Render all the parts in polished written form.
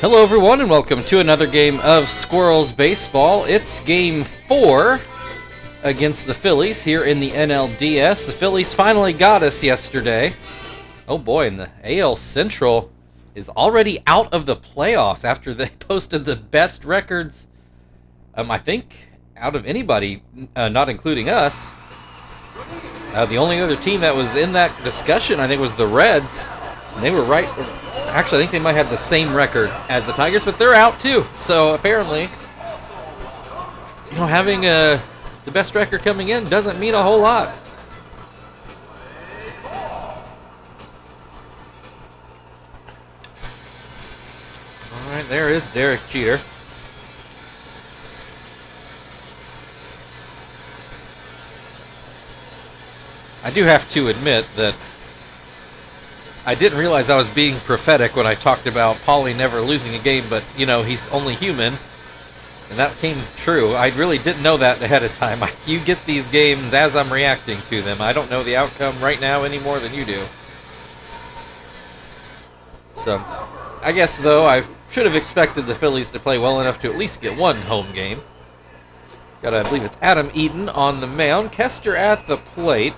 Hello everyone and welcome to another game of Squirrels Baseball. It's game 4 against the Phillies here in the NLDS. The Phillies finally got us yesterday. Oh boy, and the AL Central is already out of the playoffs after they posted the best records, I think, out of anybody, not including us. The only other team that was in that discussion, I think, was the Reds. And they were right. Actually, I think they might have the same record as the Tigers, but they're out too. So apparently, having the best record coming in doesn't mean a whole lot. All right, there is Derek Jeter. I do have to admit that I didn't realize I was being prophetic when I talked about Paulie never losing a game, but, he's only human, and that came true. I really didn't know that ahead of time. You get these games as I'm reacting to them. I don't know the outcome right now any more than you do. So, I guess, though, I should have expected the Phillies to play well enough to at least get one home game. I believe it's Adam Eaton on the mound, Kester at the plate.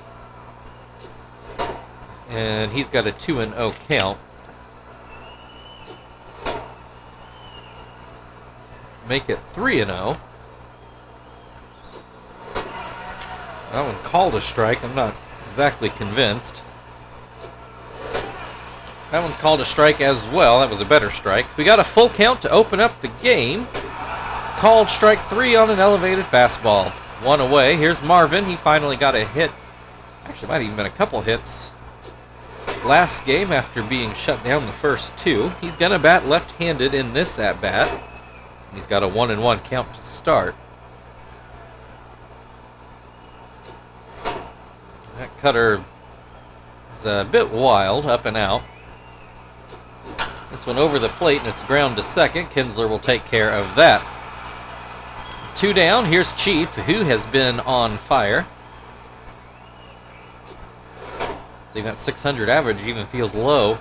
And he's got a 2-0 count. Make it 3-0. That one called a strike. I'm not exactly convinced. That one's called a strike as well. That was a better strike. We got a full count to open up the game. Called strike 3 on an elevated fastball. One away. Here's Marvin. He finally got a hit. Actually, might have even been a couple hits last game after being shut down the first two. He's going to bat left-handed in this at-bat. He's got a 1-1 count to start. That cutter is a bit wild, up and out. This one over the plate, and it's ground to second. Kinsler will take care of that. 2 down. Here's Chief, who has been on fire. See, that 600 average even feels low.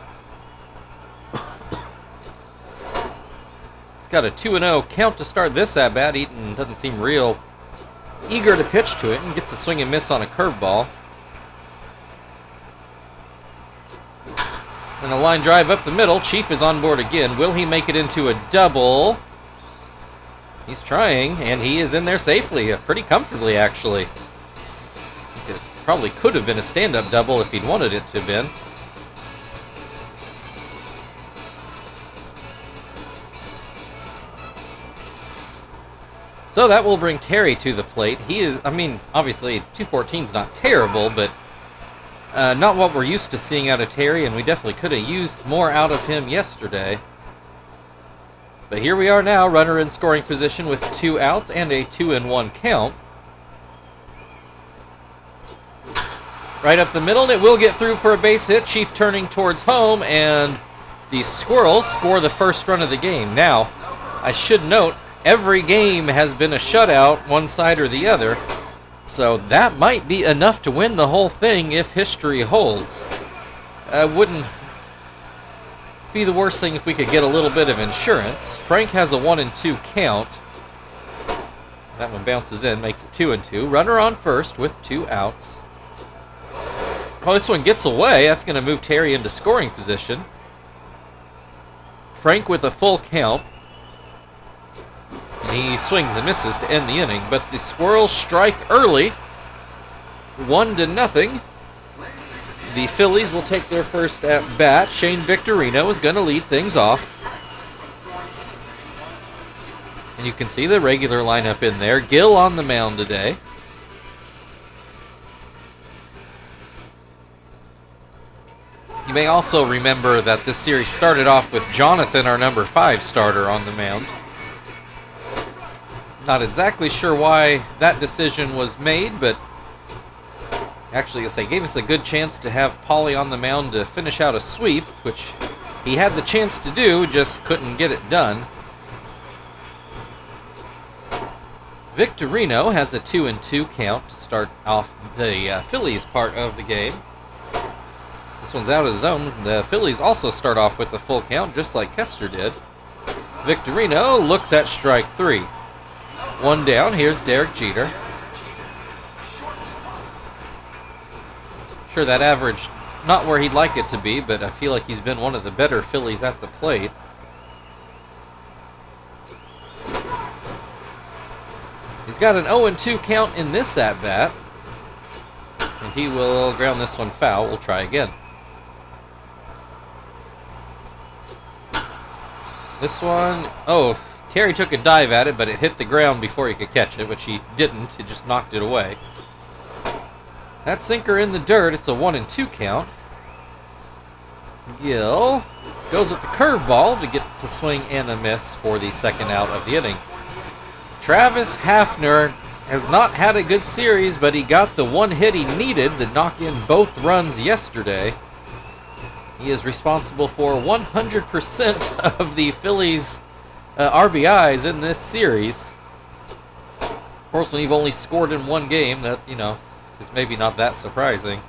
He's got a 2-0 count to start this at-bat. Eaton doesn't seem real eager to pitch to it and gets a swing and miss on a curveball. And a line drive up the middle. Chief is on board again. Will he make it into a double? He's trying, and he is in there safely, pretty comfortably, actually. Probably could have been a stand-up double if he'd wanted it to have been. So that will bring Terry to the plate. He is, obviously 214's not terrible, but not what we're used to seeing out of Terry, and we definitely could have used more out of him yesterday. But here we are now, runner in scoring position with 2 outs and a 2-1 count. Right up the middle, and it will get through for a base hit. Chief turning towards home, and the Squirrels score the first run of the game. Now, I should note, every game has been a shutout, one side or the other, so that might be enough to win the whole thing if history holds. Wouldn't be the worst thing if we could get a little bit of insurance. Frank has a 1-2 count. That one bounces in, makes it 2-2. Runner on first with 2 outs. Oh, this one gets away. That's going to move Terry into scoring position. Frank with a full count. And he swings and misses to end the inning. But the Squirrels strike early. 1-0. The Phillies will take their first at bat. Shane Victorino is going to lead things off. And you can see the regular lineup in there. Gill on the mound today. You may also remember that this series started off with Jonathan, our number 5 starter, on the mound. Not exactly sure why that decision was made, but actually, they gave us a good chance to have Paulie on the mound to finish out a sweep, which he had the chance to do, just couldn't get it done. Victorino has a 2-2 count to start off the Phillies part of the game. This one's out of the zone. The Phillies also start off with a full count, just like Kester did. Victorino looks at strike 3. 1 down. Here's Derek Jeter. Sure, that average not where he'd like it to be, but I feel like he's been one of the better Phillies at the plate. He's got an 0-2 count in this at-bat, and he will ground this one foul. We'll try again. This one, oh, Terry took a dive at it, but it hit the ground before he could catch it, which he didn't. He just knocked it away. That sinker in the dirt. It's a 1-2 count. Gill goes with the curveball to get to swing and a miss for the second out of the inning. Travis Hafner has not had a good series, but he got the one hit he needed to knock in both runs yesterday. He is responsible for 100% of the Phillies' RBIs in this series. Of course, when you've only scored in one game, that, is maybe not that surprising.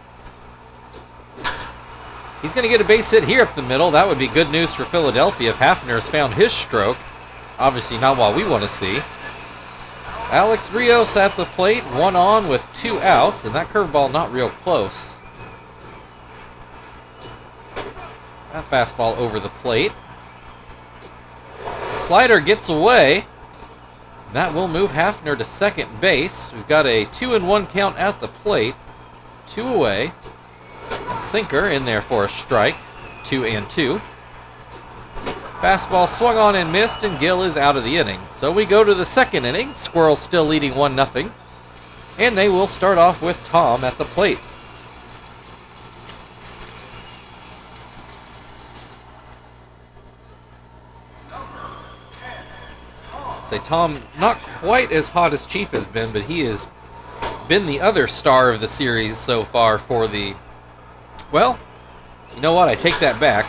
He's going to get a base hit here up the middle. That would be good news for Philadelphia if Hafner has found his stroke. Obviously not what we want to see. Alex Rios at the plate, 1 on with 2 outs, and that curveball not real close. That fastball over the plate. Slider gets away. That will move Hafner to second base. We've got a 2-1 count at the plate. 2 away. And sinker in there for a strike. 2-2. Fastball swung on and missed, and Gill is out of the inning. So we go to the second inning. Squirrels still leading 1-0. And they will start off with Tom at the plate. Say Tom, not quite as hot as Chief has been, but he has been the other star of the series so far for the... Well, you know what? I take that back.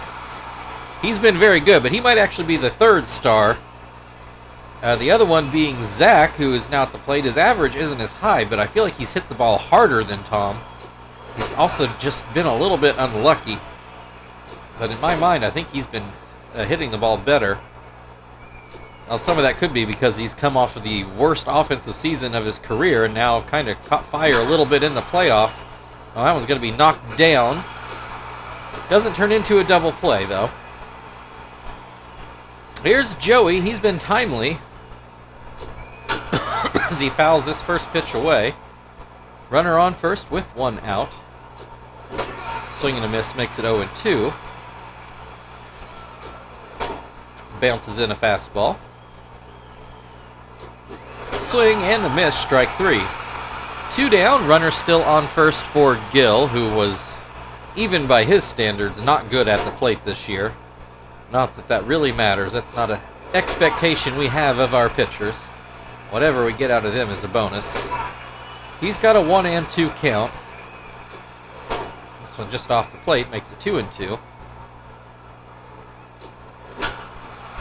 He's been very good, but he might actually be the third star. The other one being Zach, who is now at the plate. His average isn't as high, but I feel like he's hit the ball harder than Tom. He's also just been a little bit unlucky. But in my mind, I think he's been hitting the ball better. Some of that could be because he's come off of the worst offensive season of his career and now kind of caught fire a little bit in the playoffs. Oh, that one's going to be knocked down. Doesn't turn into a double play, though. Here's Joey. He's been timely as he fouls this first pitch away. Runner on first with 1 out. Swing and a miss makes it 0-2. Bounces in a fastball. Swing and a miss, strike 3. 2 down, runner still on first for Gill, who was, even by his standards, not good at the plate this year. Not that that really matters. That's not an expectation we have of our pitchers. Whatever we get out of them is a bonus. He's got a 1-2 count. This one just off the plate makes it 2-2.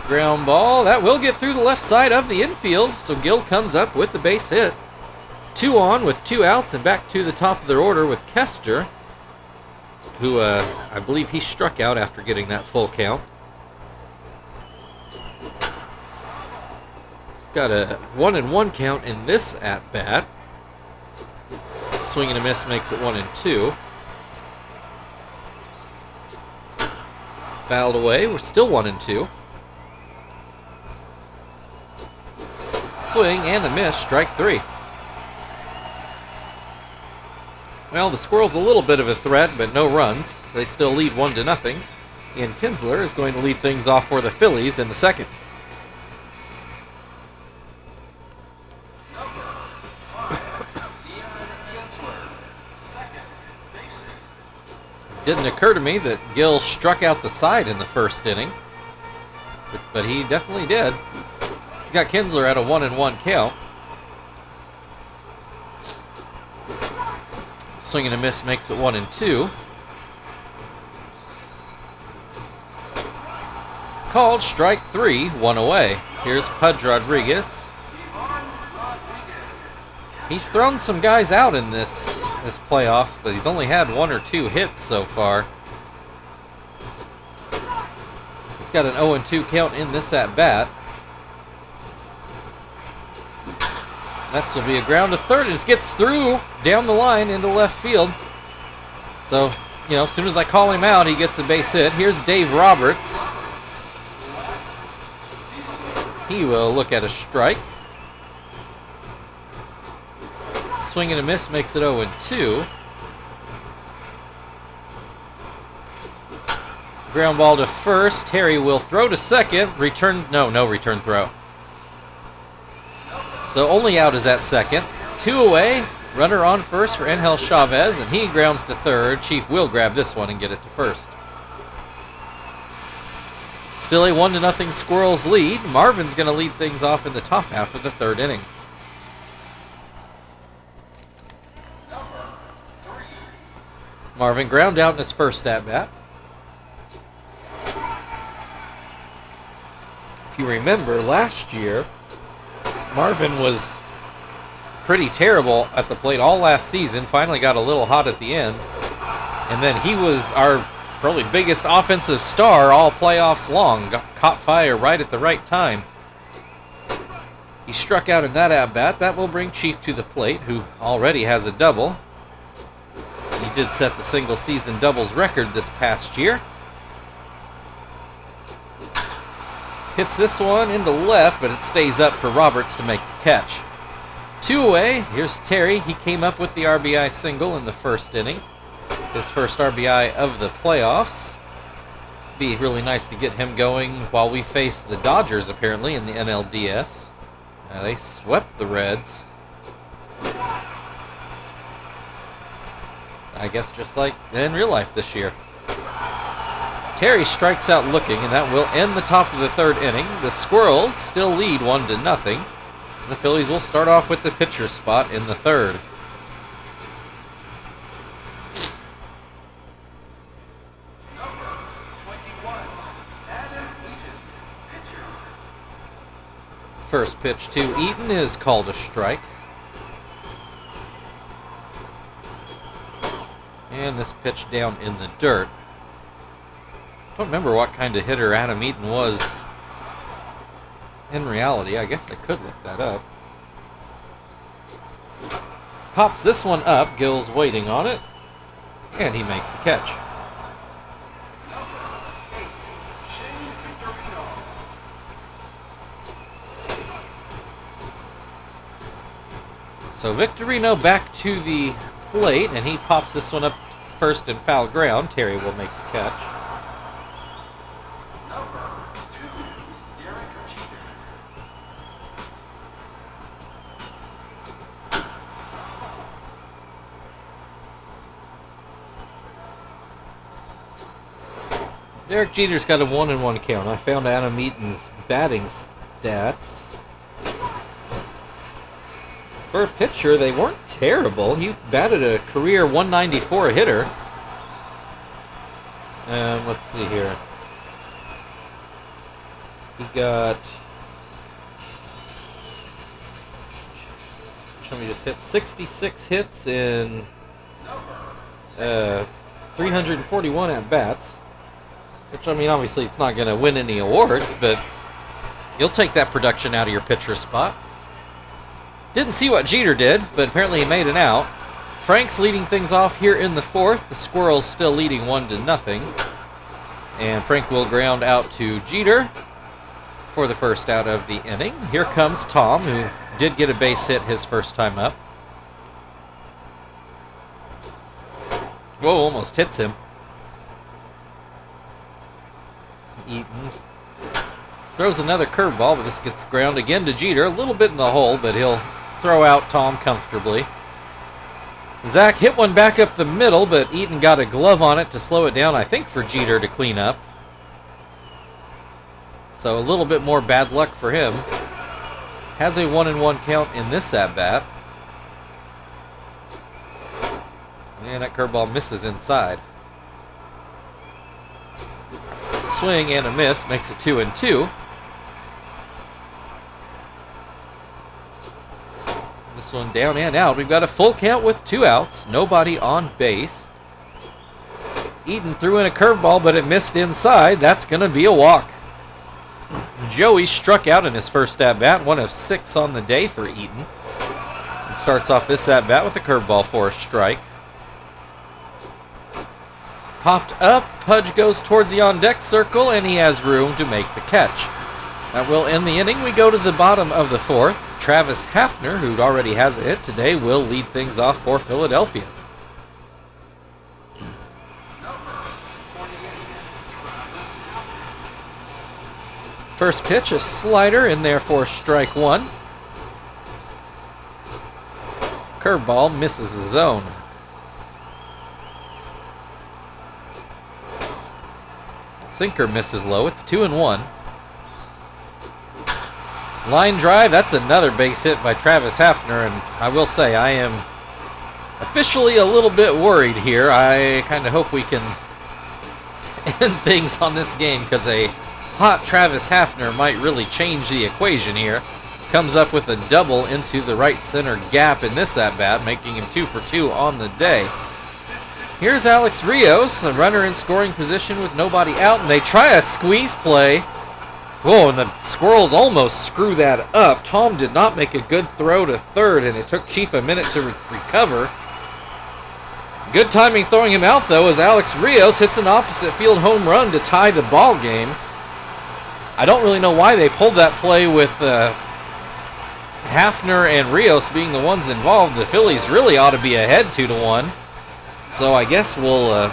Ground ball. That will get through the left side of the infield, so Gill comes up with the base hit. 2 on with 2 outs and back to the top of their order with Kester, who I believe he struck out after getting that full count. He's got a 1-1 count in this at-bat. Swing and a miss makes it 1-2. Fouled away. We're still 1-2. Swing and a miss, strike 3. Well, the Squirrels a little bit of a threat, but no runs. They still lead 1-0. Ian Kinsler is going to lead things off for the Phillies in the second. Didn't occur to me that Gill struck out the side in the first inning, but he definitely did. He's got Kinsler at a 1-1 count. Swing and a miss makes it 1-2. Called strike 3, 1 away. Here's Pudge Rodriguez. He's thrown some guys out in this playoffs, but he's only had 1 or 2 hits so far. He's got an 0-2 count in this at-bat. That will be a ground to third. It gets through down the line into left field. So, you know, as soon as I call him out, he gets a base hit. Here's Dave Roberts. He will look at a strike. Swing and a miss makes it 0-2. Ground ball to first. Terry will throw to second. No return throw. So only out is at second. 2 away. Runner on first for Angel Chavez, and he grounds to third. Chief will grab this one and get it to first. Still a 1-0 Squirrels lead. Marvin's going to lead things off in the top half of the third inning. Marvin ground out in his first at-bat. If you remember, last year, Marvin was pretty terrible at the plate all last season. Finally got a little hot at the end. And then he was our probably biggest offensive star all playoffs long. Caught fire right at the right time. He struck out in that at-bat. That will bring Chief to the plate, who already has a double. He did set the single-season doubles record this past year. Hits this one into left, but it stays up for Roberts to make the catch. 2 away. Here's Terry. He came up with the RBI single in the first inning. His first RBI of the playoffs. Be really nice to get him going while we face the Dodgers, apparently, in the NLDS. They swept the Reds. I guess just like in real life this year. Terry strikes out looking, and that will end the top of the third inning. The Squirrels still lead 1-0. The Phillies will start off with the pitcher spot in the third. First pitch to Eaton is called a strike. And this pitch down in the dirt. Don't remember what kind of hitter Adam Eaton was in reality. I guess I could look that up. Pops this one up. Gill's waiting on it. And he makes the catch. So Victorino back to the plate, and he pops this one up first in foul ground. Terry will make the catch. Derek Jeter's got a 1-1 count. I found Adam Eaton's batting stats. For a pitcher, they weren't terrible. He batted a career 194 hitter. Let's see here. He got... Let me just hit 66 hits in 341 at-bats. Which, I mean, obviously it's not going to win any awards, but you'll take that production out of your pitcher spot. Didn't see what Jeter did, but apparently he made an out. Frank's leading things off here in the fourth. The Squirrels still leading 1-0. And Frank will ground out to Jeter for the first out of the inning. Here comes Tom, who did get a base hit his first time up. Whoa, almost hits him. Eaton throws another curveball, but this gets ground again to Jeter. A little bit in the hole, but he'll throw out Tom comfortably. Zach hit one back up the middle, but Eaton got a glove on it to slow it down, I think, for Jeter to clean up. So a little bit more bad luck for him. Has a 1-1 count in this at-bat. And that curveball misses inside. Swing and a miss makes it 2-2. This one down and out. We've got a full count with 2 outs. Nobody on base. Eaton threw in a curveball, but it missed inside. That's going to be a walk. Joey struck out in his first at-bat, 1 of 6 on the day for Eaton. And starts off this at-bat with a curveball for a strike. Popped up, Pudge goes towards the on-deck circle, and he has room to make the catch. That will end the inning. We go to the bottom of the 4th. Travis Hafner, who already has a hit today, will lead things off for Philadelphia. First pitch, a slider in there for strike 1. Curveball misses the zone. Sinker misses low. It's 2-1. Line drive, that's another base hit by Travis Hafner, and I will say I am officially a little bit worried here. I kind of hope we can end things on this game, because a hot Travis Hafner might really change the equation here. Comes up with a double into the right center gap in this at-bat, making him 2 for 2 on the day. Here's Alex Rios, a runner in scoring position with nobody out, and they try a squeeze play. Whoa, and the Squirrels almost screw that up. Tom did not make a good throw to third, and it took Chief a minute to recover. Good timing throwing him out, though, as Alex Rios hits an opposite field home run to tie the ball game. I don't really know why they pulled that play with Hafner and Rios being the ones involved. The Phillies really ought to be ahead 2-1. So I guess we'll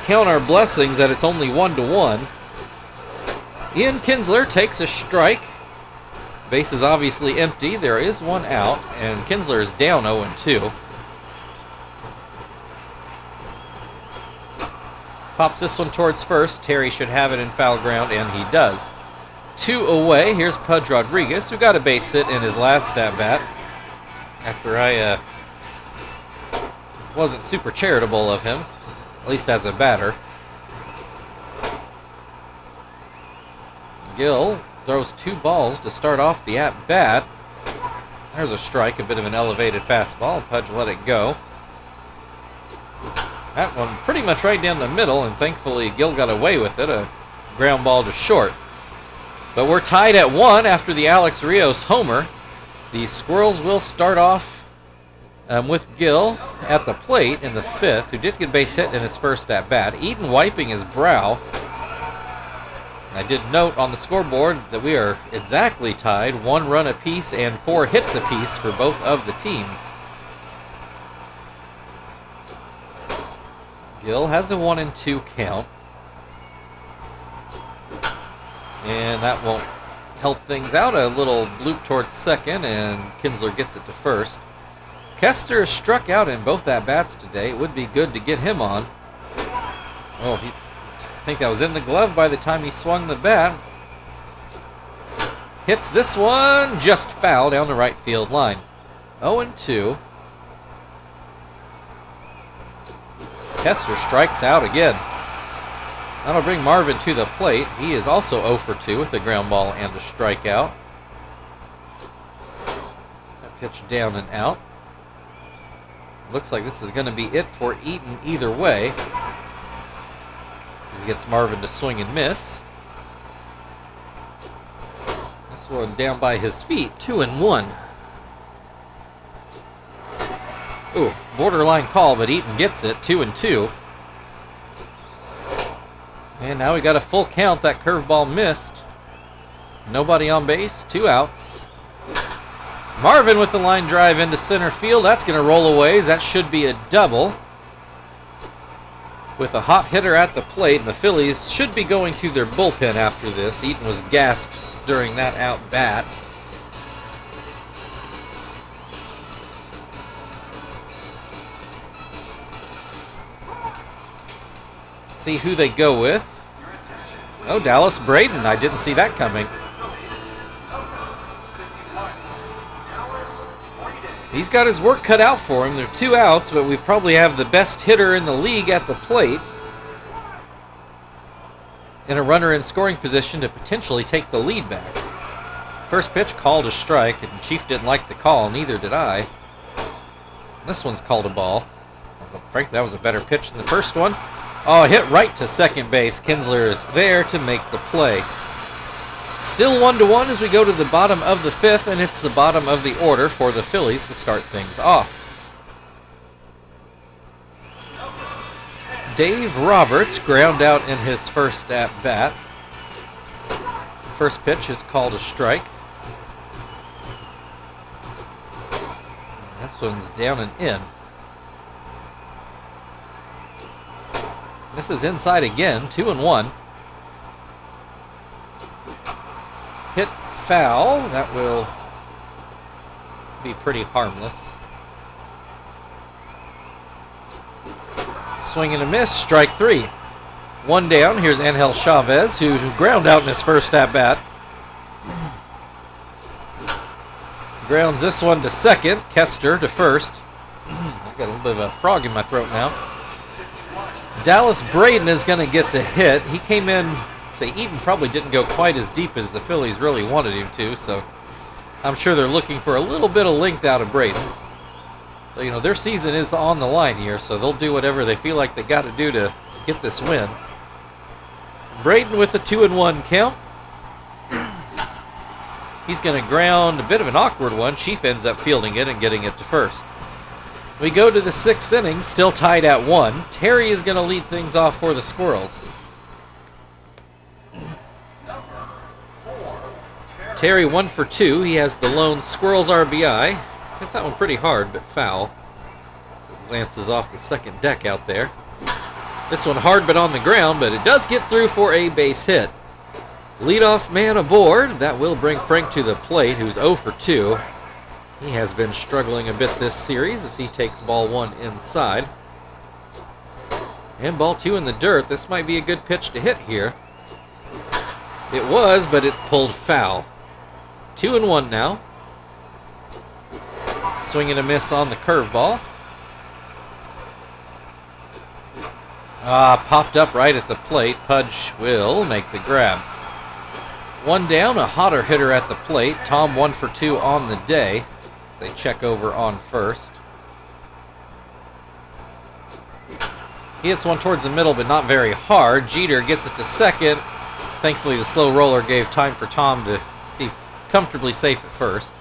count our blessings that it's only 1-1. Ian Kinsler takes a strike. Base is obviously empty. There is one out, and Kinsler is down 0-2. Pops this one towards first. Terry should have it in foul ground, and he does. 2 away. Here's Pudge Rodriguez, who got a base hit in his last at-bat. After I wasn't super charitable of him, at least as a batter. Gill throws 2 balls to start off the at-bat. There's a strike, a bit of an elevated fastball, and Pudge let it go. That one pretty much right down the middle, and thankfully Gill got away with it, a ground ball to short. But we're tied at 1 after the Alex Rios homer. The Squirrels will start off with Gill at the plate in the 5th, who did get base hit in his first at-bat. Eaton wiping his brow. I did note on the scoreboard that we are exactly tied, 1 run apiece and 4 hits apiece for both of the teams. Gill has a 1-2 count. And that won't help things out. A little bloop towards second, and Kinsler gets it to first. Kester struck out in both at-bats today. It would be good to get him on. Oh, I think that was in the glove by the time he swung the bat. Hits this one, just foul down the right field line. 0-2. Kester strikes out again. That'll bring Marvin to the plate. He is also 0 for 2 with a ground ball and a strikeout. That pitch down and out. Looks like this is going to be it for Eaton either way. He gets Marvin to swing and miss. This one down by his feet, 2-1. Ooh, borderline call, but Eaton gets it, 2-2. And now we got a full count. That curveball missed. Nobody on base, 2 outs. Marvin with the line drive into center field. That's going to roll away. That should be a double. With a hot hitter at the plate, and the Phillies should be going to their bullpen after this. Eaton was gassed during that at-bat. See who they go with. Oh, Dallas Braden. I didn't see that coming. He's got his work cut out for him. There are 2 outs, but we probably have the best hitter in the league at the plate. And a runner in scoring position to potentially take the lead back. First pitch called a strike, and Chief didn't like the call, neither did I. This one's called a ball. Frankly, that was a better pitch than the first one. Oh, hit right to second base. Kinsler is there to make the play. Still 1-1 as we go to the bottom of the 5th, and it's the bottom of the order for the Phillies to start things off. Dave Roberts ground out in his first at-bat. First pitch is called a strike. This one's down and in. Misses inside again, 2-1. Hit foul, that will be pretty harmless. Swing and a miss, strike 3. One down, here's Angel Chavez, who ground out in his first at-bat. Grounds this one to second, Kester to first. I got a little bit of a frog in my throat now. Dallas Braden is going to get to hit. He came in, say, Eaton probably didn't go quite as deep as the Phillies really wanted him to, so I'm sure they're looking for a little bit of length out of Braden. But, you know, their season is on the line here, so they'll do whatever they feel like they got to do to get this win. Braden with a 2-1 count. He's going to ground a bit of an awkward one. Chief ends up fielding it and getting it to first. We go to the 6th inning, still tied at 1. Terry is going to lead things off for the Squirrels. Terry 1 for 2. He has the lone Squirrels RBI. Hits that one pretty hard, but foul. So it glances off the second deck out there. This one hard but on the ground, but it does get through for a base hit. Leadoff man aboard. That will bring Frank to the plate, who's 0 for 2. He has been struggling a bit this series as he takes ball 1 inside. And ball 2 in the dirt. This might be a good pitch to hit here. It was, but it's pulled foul. 2-1 now. Swing and a miss on the curveball. Popped up right at the plate. Pudge will make the grab. One down, a hotter hitter at the plate. Tom 1 for 2 on the day. They check over on first. He hits one towards the middle, but not very hard. Jeter gets it to second. Thankfully, the slow roller gave time for Tom to be comfortably safe at first.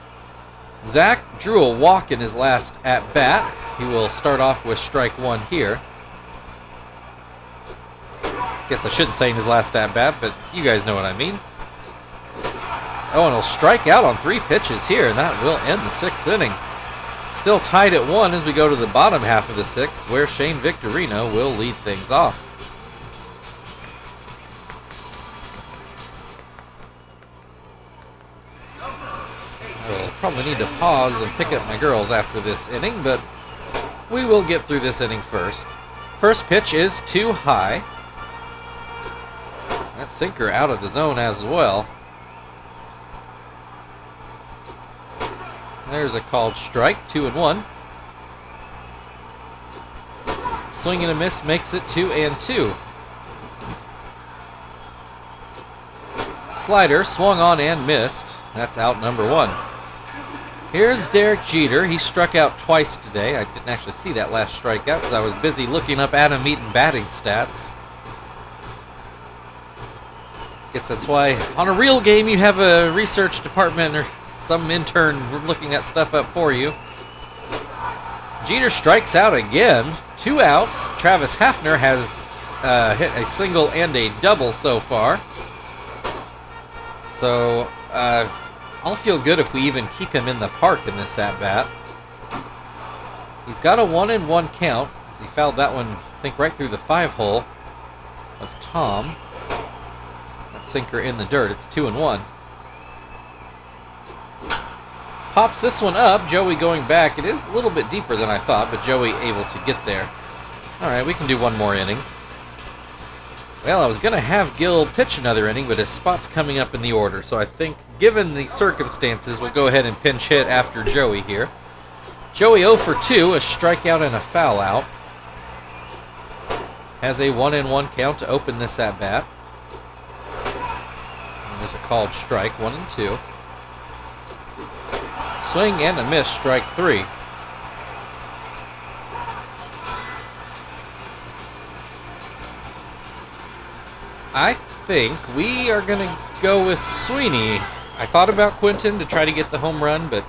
Zach drew a walk in his last at-bat. He will start off with strike 1 here. Guess I shouldn't say in his last at-bat, but you guys know what I mean. Oh, and he'll strike out on 3 pitches here, and that will end the 6th inning. Still tied at 1 as we go to the bottom half of the 6th, where Shane Victorino will lead things off. I will probably need to pause and pick up my girls after this inning, but we will get through this inning first. First pitch is too high. That sinker out of the zone as well. There's a called strike, 2-1. Swing and a miss makes it 2-2. Slider swung on and missed. That's out number 1. Here's Derek Jeter. He struck out twice today. I didn't actually see that last strikeout because I was busy looking up Adam Eaton batting stats. Guess that's why on a real game you have a research department or some intern looking at stuff up for you. Jeter strikes out again. 2 outs. Travis Hafner has hit a single and a double so far. So I'll feel good if we even keep him in the park in this at-bat. He's got a 1-1 count as he fouled that one, I think, right through the 5-hole of Tom. That sinker in the dirt. It's 2-1. Pops this one up. Joey going back. It is a little bit deeper than I thought, but Joey able to get there. All right, we can do one more inning. Well, I was going to have Gil pitch another inning, but his spot's coming up in the order. So I think, given the circumstances, we'll go ahead and pinch hit after Joey here. Joey 0 for 2, a strikeout and a foul out. Has a 1-1 count to open this at-bat. And there's a called strike, 1-2. Swing and a miss, strike 3. I think we are going to go with Sweeney. I thought about Quinton to try to get the home run, but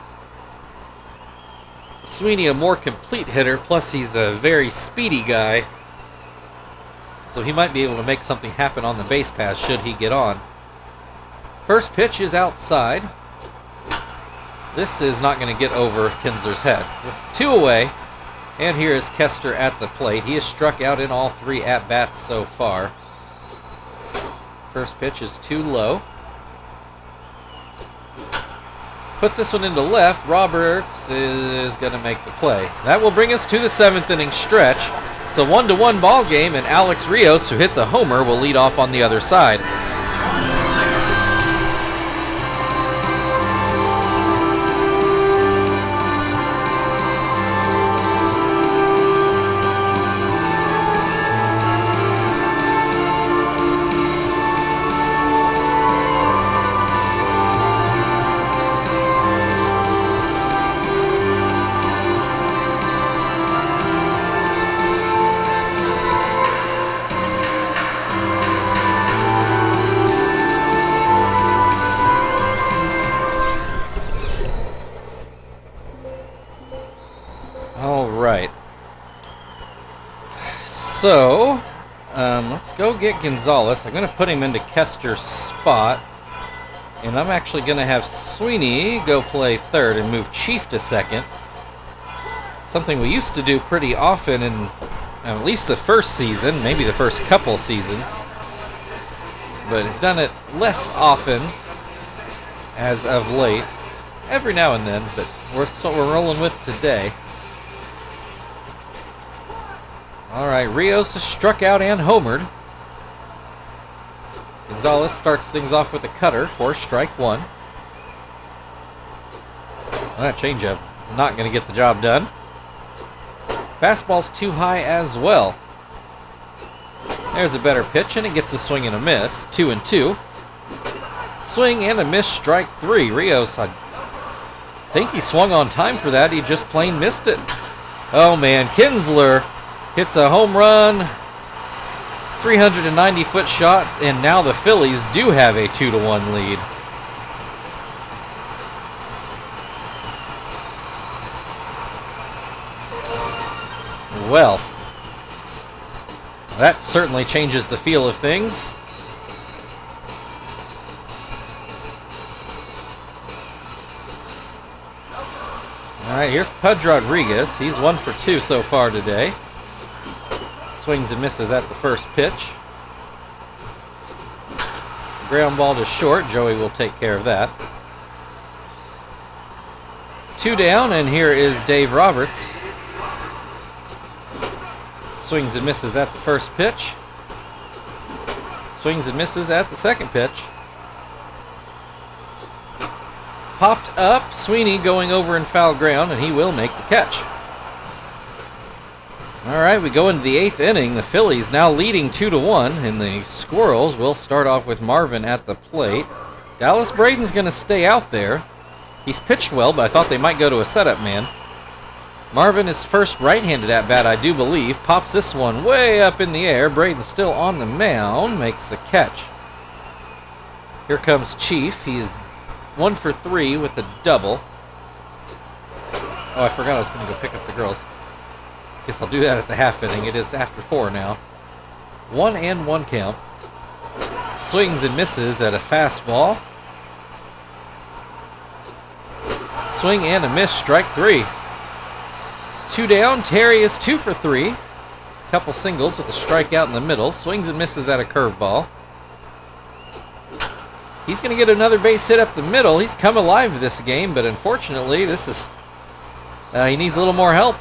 Sweeney a more complete hitter, plus he's a very speedy guy. So he might be able to make something happen on the base pass should he get on. First pitch is outside. This is not going to get over Kinsler's head. 2 away, and here is Kester at the plate. He has struck out in all 3 at-bats so far. First pitch is too low. Puts this one into left. Roberts is going to make the play. That will bring us to the 7th inning stretch. It's a 1-1 ball game, and Alex Rios, who hit the homer, will lead off on the other side. So, let's go get Gonzalez. I'm going to put him into Kester's spot. And I'm actually going to have Sweeney go play third and move Chief to second. Something we used to do pretty often in at least the first season, maybe the first couple seasons. But I've done it less often as of late. Every now and then, but that's what we're rolling with today. All right, Rios has struck out and homered. Gonzalez starts things off with a cutter for strike 1. That changeup is not going to get the job done. Fastball's too high as well. There's a better pitch, and it gets a swing and a miss. 2-2. Swing and a miss, strike 3. Rios, I think he swung on time for that. He just plain missed it. Oh, man, Kinsler hits a home run, 390-foot shot, and now the Phillies do have a 2-1 lead. Well, that certainly changes the feel of things. All right, here's Pudge Rodriguez. He's 1 for 2 so far today. Swings and misses at the first pitch. Ground ball to short. Joey will take care of that. 2 down, and here is Dave Roberts. Swings and misses at the first pitch. Swings and misses at the second pitch. Popped up. Sweeney going over in foul ground, and he will make the catch. All right, we go into the 8th inning. The Phillies now leading 2-1, and the Squirrels will start off with Marvin at the plate. Dallas Braden's going to stay out there. He's pitched well, but I thought they might go to a setup man. Marvin is first right-handed at bat, I do believe. Pops this one way up in the air. Braden's still on the mound, makes the catch. Here comes Chief. He is 1 for 3 with a double. Oh, I forgot I was going to go pick up the girls. Guess I'll do that at the half inning. It is after 4 now. 1-1 count. Swings and misses at a fastball. Swing and a miss, strike 3. 2 down. Terry is 2 for 3. Couple singles with a strikeout in the middle. Swings and misses at a curveball. He's going to get another base hit up the middle. He's come alive this game, but unfortunately, this is he needs a little more help.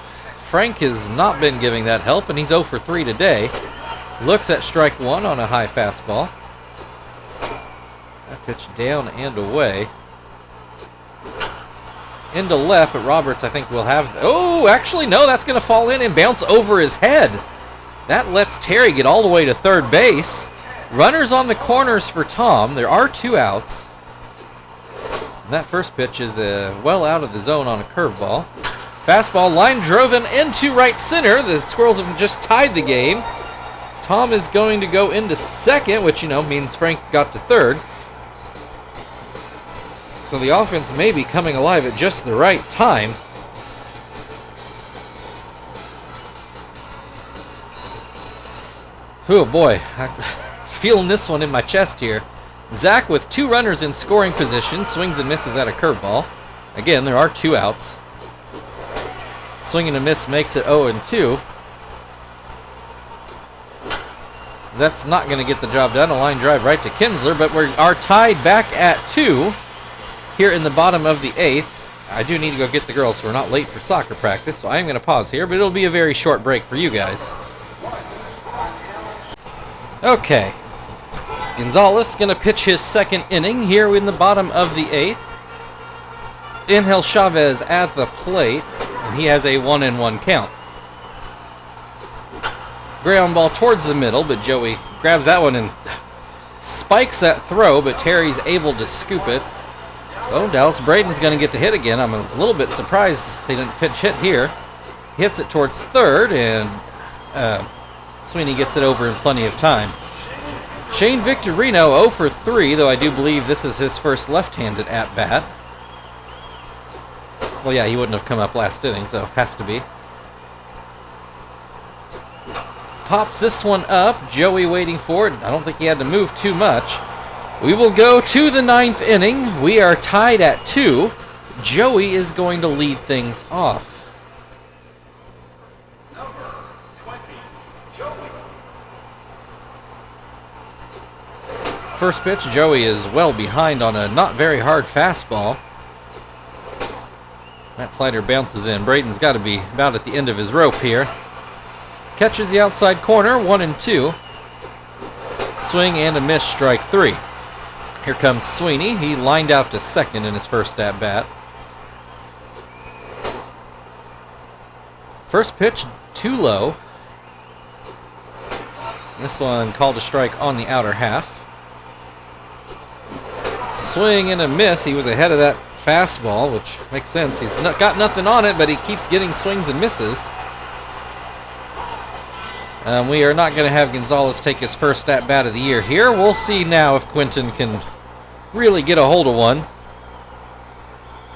Frank has not been giving that help, and he's 0 for 3 today. Looks at strike 1 on a high fastball. That pitch down and away. Into left, but Roberts, I think, will have... Oh, actually, no, that's going to fall in and bounce over his head. That lets Terry get all the way to third base. Runners on the corners for Tom. There are 2 outs. And that first pitch is well out of the zone on a curveball. Fastball line driven into right center. The Squirrels have just tied the game. Tom is going to go into second, which, means Frank got to third. So the offense may be coming alive at just the right time. Oh boy, I'm feeling this one in my chest here. Zach with 2 runners in scoring position, swings and misses at a curveball. Again, there are 2 outs. Swing and a miss makes it 0-2. That's not going to get the job done. A line drive right to Kinsler, but we are tied back at 2 here in the bottom of the 8th. I do need to go get the girls so we're not late for soccer practice, so I am going to pause here, but it'll be a very short break for you guys. Okay. Gonzalez going to pitch his second inning here in the bottom of the 8th. Angel Chavez at the plate, and he has a 1-1 count. Ground ball towards the middle, but Joey grabs that one and spikes that throw, but Terry's able to scoop it. Oh, Dallas Braden's going to get to hit again. I'm a little bit surprised they didn't pitch hit here. Hits it towards third, and Sweeney gets it over in plenty of time. Shane Victorino 0 for 3, though I do believe this is his first left-handed at-bat. Well, yeah, he wouldn't have come up last inning, so has to be. Pops this one up. Joey waiting for it. I don't think he had to move too much. We will go to the 9th inning. We are tied at 2. Joey is going to lead things off. First pitch, Joey is well behind on a not very hard fastball. That slider bounces in. Braden's got to be about at the end of his rope here. Catches the outside corner, 1-2. Swing and a miss, strike 3. Here comes Sweeney. He lined out to second in his first at-bat. First pitch, too low. This one called a strike on the outer half. Swing and a miss. He was ahead of that fastball, which makes sense. He's got nothing on it, but he keeps getting swings and misses. We are not going to have Gonzalez take his first at-bat of the year here. We'll see now if Quinton can really get a hold of one.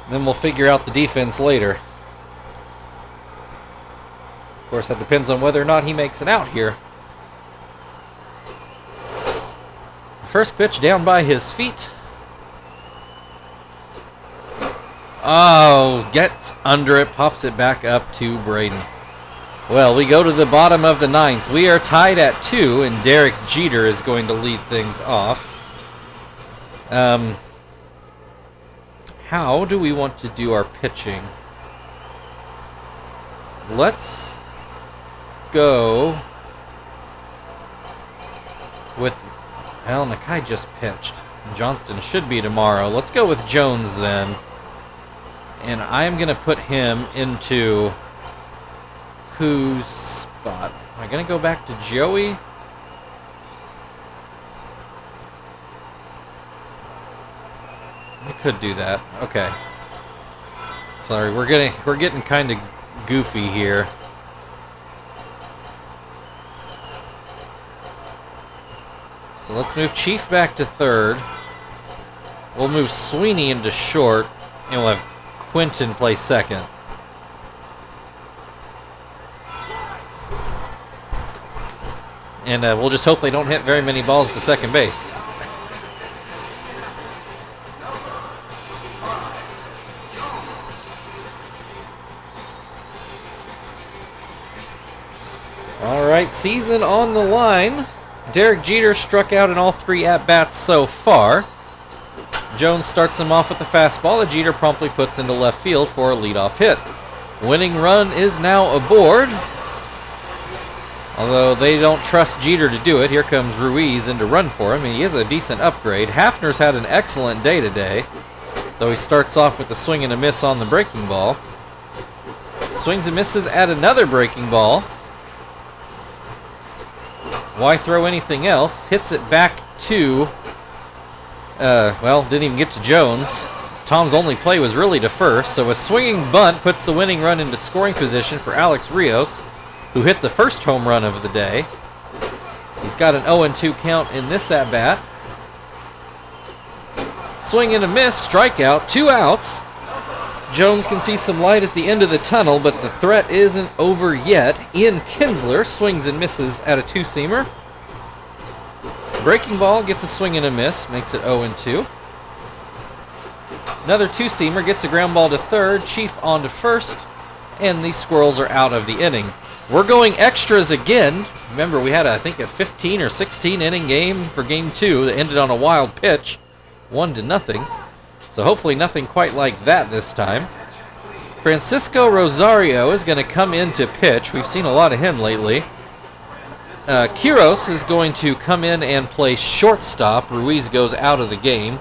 Then we'll figure out the defense later. Of course, that depends on whether or not he makes it out here. First pitch down by his feet. Oh, gets under it, pops it back up to Braden. Well, we go to the bottom of the 9th. We are tied at 2, and Derek Jeter is going to lead things off. How do we want to do our pitching? Let's go with... Well, Nakai just pitched. Johnston should be tomorrow. Let's go with Jones then. And I'm going to put him into... whose spot? Am I going to go back to Joey? I could do that. Okay. Sorry, we're getting kind of goofy here. So let's move Chief back to third. We'll move Sweeney into short, and we'll have Quinton play second. And we'll just hope they don't hit very many balls to second base. All right, season on the line. Derek Jeter struck out in all 3 at-bats so far. Jones starts him off with the fastball that Jeter promptly puts into left field for a leadoff hit. Winning run is now aboard. Although they don't trust Jeter to do it, here comes Ruiz in to run for him. He is a decent upgrade. Hafner's had an excellent day today, though he starts off with a swing and a miss on the breaking ball. Swings and misses at another breaking ball. Why throw anything else? Hits it back to, well, didn't even get to Jones. Tom's only play was really to first, so a swinging bunt puts the winning run into scoring position for Alex Rios, who hit the first home run of the day. He's got an 0-2 count in this at-bat. Swing and a miss, strikeout, 2 outs. Jones can see some light at the end of the tunnel, but the threat isn't over yet. Ian Kinsler swings and misses at a 2-seamer. Breaking ball gets a swing and a miss, makes it 0-2. Another 2-seamer gets a ground ball to third, Chief on to first, and the Squirrels are out of the inning. We're going extras again. Remember, we had, I think, a 15 or 16 inning game for game 2 that ended on a wild pitch, 1-0. So hopefully nothing quite like that this time. Francisco Rosario is going to come in to pitch. We've seen a lot of him lately. Quiros is going to come in and play shortstop. Ruiz goes out of the game.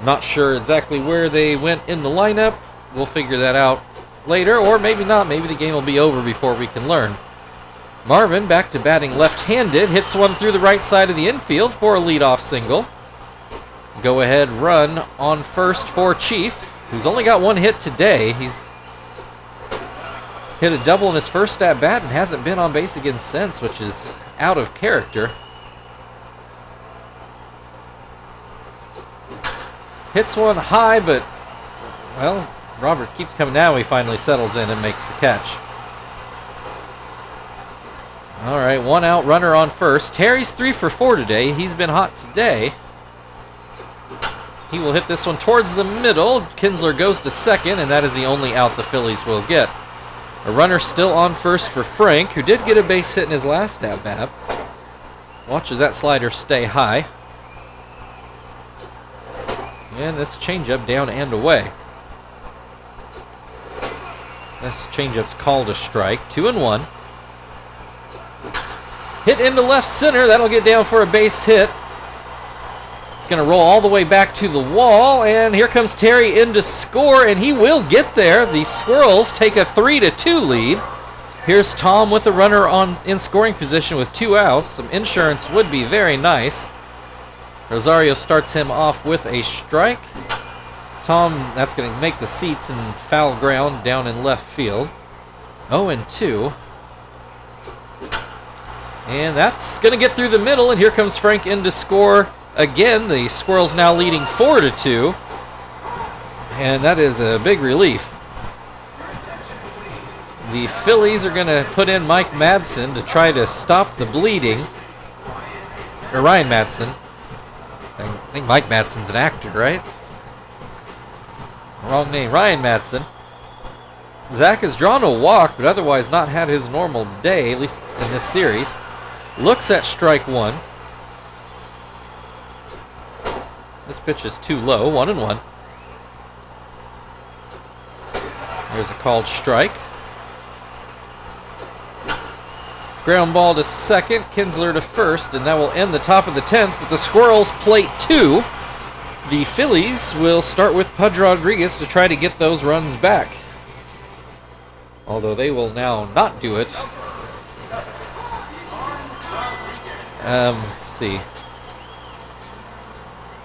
Not sure exactly where they went in the lineup. We'll figure that out later, or maybe not. Maybe the game will be over before we can learn. Marvin back to batting left-handed. Hits one through the right side of the infield for a leadoff single. Go-ahead run on first for Chief, who's only got 1 hit today. He's hit a double in his first at-bat and hasn't been on base again since, which is out of character. Hits one high, but, well, Roberts keeps coming down. He finally settles in and makes the catch. All right, 1 out, runner on first. Terry's 3 for 4 today. He's been hot today. He will hit this one towards the middle. Kinsler goes to second, and that is the only out the Phillies will get. A runner still on first for Frank, who did get a base hit in his last at-bat. Watches that slider stay high. And this changeup down and away. This changeup's called a strike. 2-1. Hit into left center. That'll get down for a base hit. It's going to roll all the way back to the wall, and here comes Terry in to score, and he will get there. The Squirrels take a 3-2 lead. Here's Tom with the runner in scoring position with 2 outs. Some insurance would be very nice. Rosario starts him off with a strike. Tom, that's going to make the seats and foul ground down in left field. 0-2. And that's going to get through the middle, and here comes Frank in to score. Again, the Squirrels now leading 4-2, and that is a big relief. The Phillies are going to put in Mike Madsen to try to stop the bleeding. Or Ryan Madsen. I think Mike Madsen's an actor, right? Wrong name. Ryan Madsen. Zach has drawn a walk, but otherwise not had his normal day, at least in this series. Looks at strike 1. This pitch is too low, 1-1. There's a called strike. Ground ball to second, Kinsler to first, and that will end the top of the 10th, but the Squirrels plate 2. The Phillies will start with Pudge Rodriguez to try to get those runs back. Although they will now not do it. Let's see.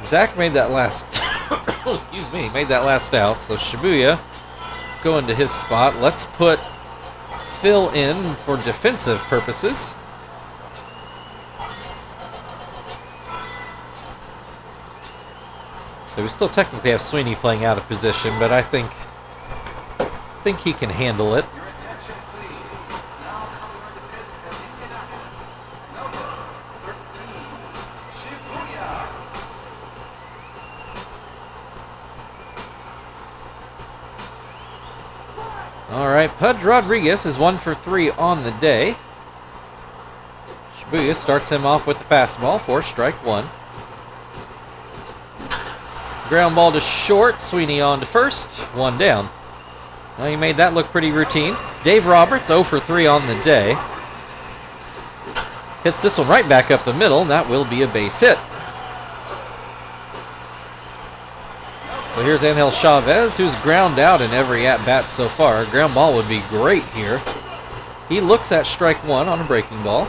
Zach made that last made that last out, so Shibuya go into his spot. Let's put Phil in for defensive purposes. So we still technically have Sweeney playing out of position, but I think he can handle it. All right, Pudge Rodriguez is 1 for 3 on the day. Shibuya starts him off with the fastball for strike 1. Ground ball to short, Sweeney on to first, 1 down. Well, he made that look pretty routine. Dave Roberts 0 for 3 on the day. Hits this one right back up the middle, and that will be a base hit. So here's Angel Chavez, who's ground out in every at-bat so far. Ground ball would be great here. He looks at strike 1 on a breaking ball.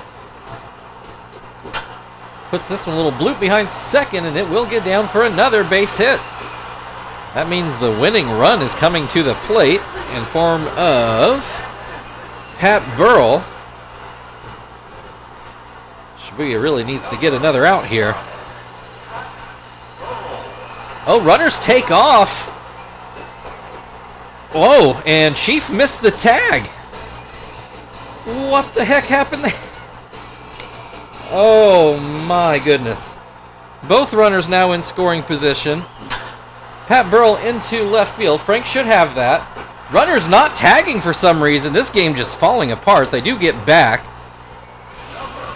Puts this one a little bloop behind second, and it will get down for another base hit. That means the winning run is coming to the plate in form of Pat Burrell. Shibuya really needs to get another out here. Oh, runners take off. Whoa, and Chief missed the tag. What the heck happened there? Oh my goodness. Both runners now in scoring position. Pat Burrell into left field. Frank should have that. Runners not tagging for some reason. This game just falling apart. They do get back.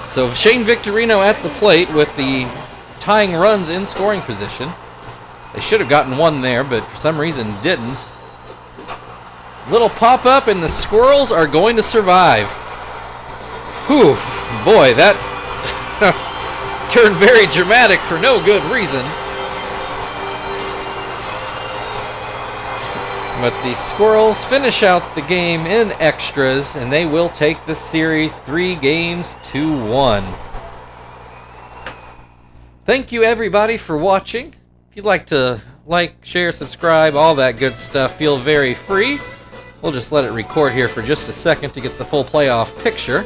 So Shane Victorino at the plate with the tying runs in scoring position. They should have gotten one there, but for some reason didn't. Little pop-up, and the Squirrels are going to survive. Whew, boy, that turned very dramatic for no good reason. But the Squirrels finish out the game in extras, and they will take the series 3-1. Thank you, everybody, for watching. If you'd like to like, share, subscribe, all that good stuff, feel very free. We'll just let it record here for just a second to get the full playoff picture.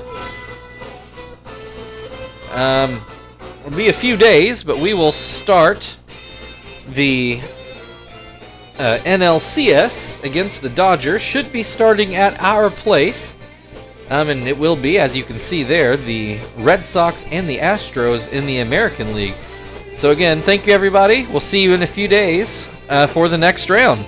It'll be a few days, but we will start the NLCS against the Dodgers. Should be starting at our place. And it will be, as you can see there, the Red Sox and the Astros in the American League. So again, thank you, everybody. We'll see you in a few days for the next round.